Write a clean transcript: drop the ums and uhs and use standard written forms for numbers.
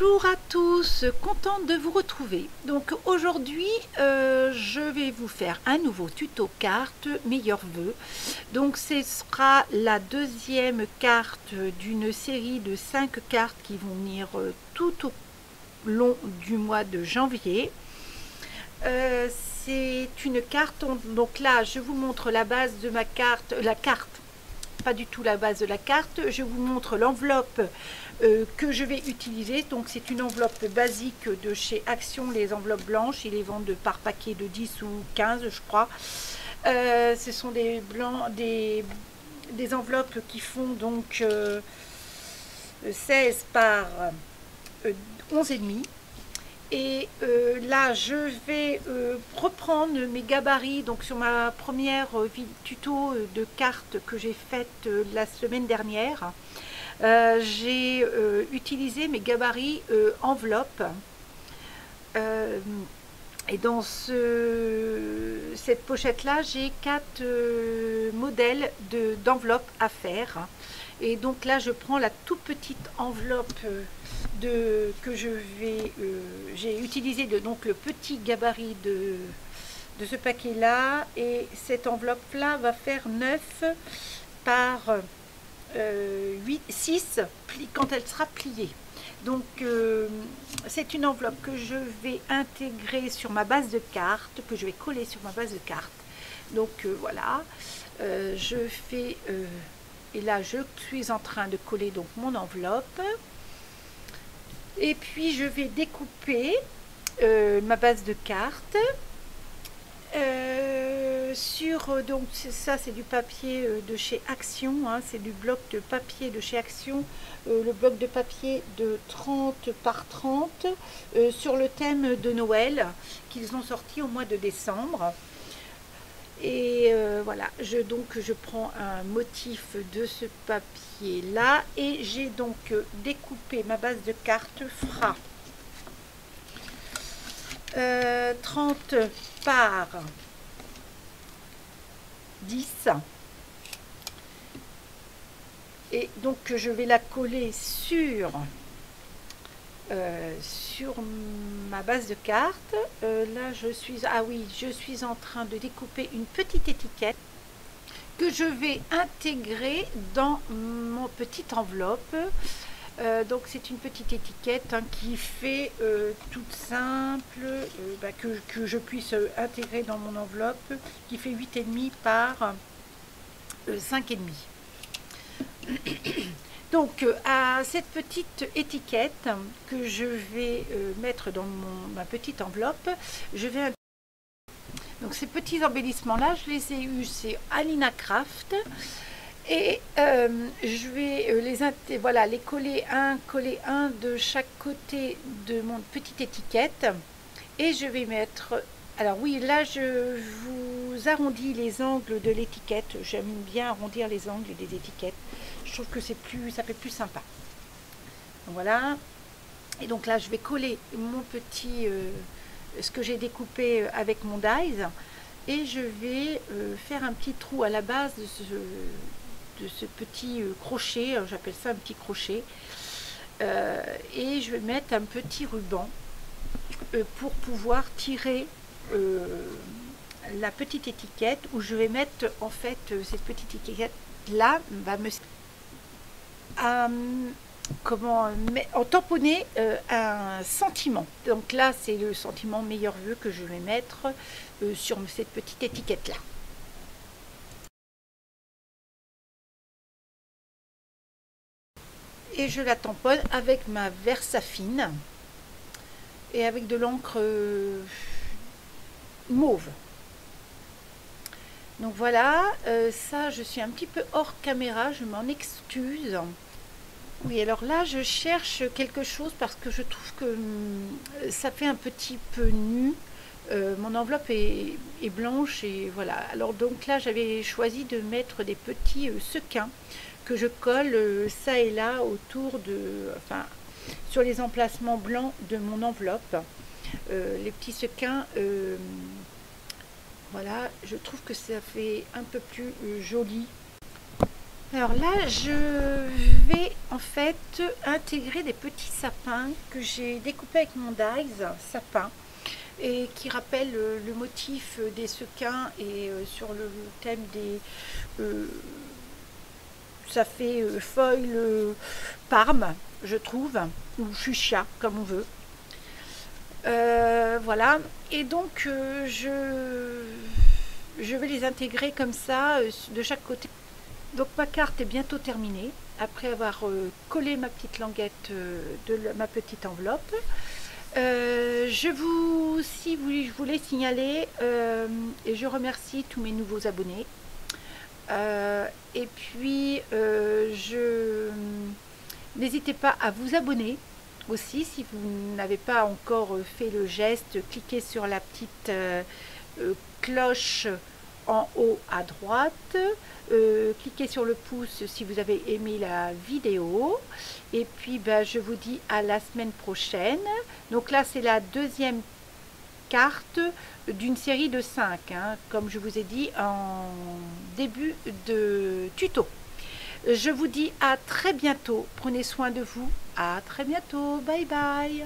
Bonjour à tous, contente de vous retrouver. Donc aujourd'hui je vais vous faire un nouveau tuto carte meilleurs vœux. Donc ce sera la deuxième carte d'une série de 5 cartes qui vont venir tout au long du mois de janvier. C'est une carte, donc là je vous montre la base de ma carte, pas du tout la base de la carte, je vous montre l'enveloppe que je vais utiliser. Donc c'est une enveloppe basique de chez Action, les enveloppes blanches, ils les vendent par paquet de 10 ou 15 je crois. Ce sont des enveloppes qui font donc 16 par 11,5. Et là je vais reprendre mes gabarits donc sur ma première tuto de cartes que j'ai faite la semaine dernière. J'ai utilisé mes gabarits enveloppe et dans cette pochette là j'ai 4 modèles d'enveloppes à faire. Et donc là je prends la toute petite enveloppe que j'ai utilisé donc le petit gabarit de ce paquet là, et cette enveloppe là va faire 9 par 6 quand elle sera pliée. Donc c'est une enveloppe que je vais intégrer sur ma base de cartes, que je vais coller sur ma base de cartes. Donc voilà, je fais et là je suis en train de coller donc mon enveloppe. Et puis je vais découper ma base de cartes sur, donc ça c'est du papier de chez Action, hein, c'est du bloc de papier de chez Action, le bloc de papier de 30 par 30 sur le thème de Noël qu'ils ont sorti au mois de décembre. Et voilà, je prends un motif de ce papier là, et j'ai donc découpé ma base de cartes fera 30 par 10, et donc je vais la coller sur ma base de cartes. Là je suis en train de découper une petite étiquette que je vais intégrer dans mon petite enveloppe. Donc c'est une petite étiquette hein, qui fait toute simple, que je puisse intégrer dans mon enveloppe, qui fait 8,5 par 5,5. Donc à cette petite étiquette que je vais mettre dans ma petite enveloppe, je vais... Donc ces petits embellissements là, je les ai eus, c'est Alina Craft. Et je vais les coller un de chaque côté de mon petite étiquette. Et je vais mettre... Alors oui, là je vous arrondis les angles de l'étiquette. J'aime bien arrondir les angles des étiquettes. Je trouve que ça fait plus sympa. Donc voilà. Et donc là je vais coller mon petit... ce que j'ai découpé avec mon dies. Et je vais faire un petit trou à la base de ce petit crochet, j'appelle ça un petit crochet, et je vais mettre un petit ruban pour pouvoir tirer la petite étiquette, où je vais mettre en fait cette petite étiquette là va me en tamponner un sentiment. Donc là c'est le sentiment meilleur vœu que je vais mettre sur cette petite étiquette là. Et je la tamponne avec ma Versafine et avec de l'encre mauve. Donc voilà, ça je suis un petit peu hors caméra, je m'en excuse. Oui, alors là je cherche quelque chose parce que je trouve que ça fait un petit peu nu. Mon enveloppe est blanche, et voilà. Alors donc là j'avais choisi de mettre des petits sequins que je colle ça et là autour sur les emplacements blancs de mon enveloppe. Les petits sequins, voilà, je trouve que ça fait un peu plus joli. Alors là, je vais en fait intégrer des petits sapins que j'ai découpés avec mon dies sapin et qui rappellent le motif des sequins et sur le thème des... ça fait foil parme, je trouve, ou fuchsia, comme on veut. Voilà, et donc je vais les intégrer comme ça de chaque côté. Donc ma carte est bientôt terminée, après avoir collé ma petite languette de ma petite enveloppe. Je voulais signaler, et je remercie tous mes nouveaux abonnés. Et puis, n'hésitez pas à vous abonner aussi si vous n'avez pas encore fait le geste. Cliquez sur la petite cloche en haut à droite. Cliquez sur le pouce si vous avez aimé la vidéo. Et puis, je vous dis à la semaine prochaine. Donc là, c'est la deuxième carte d'une série de 5, hein, comme je vous ai dit en début de tuto. Je vous dis à très bientôt. Prenez soin de vous. À très bientôt. Bye bye.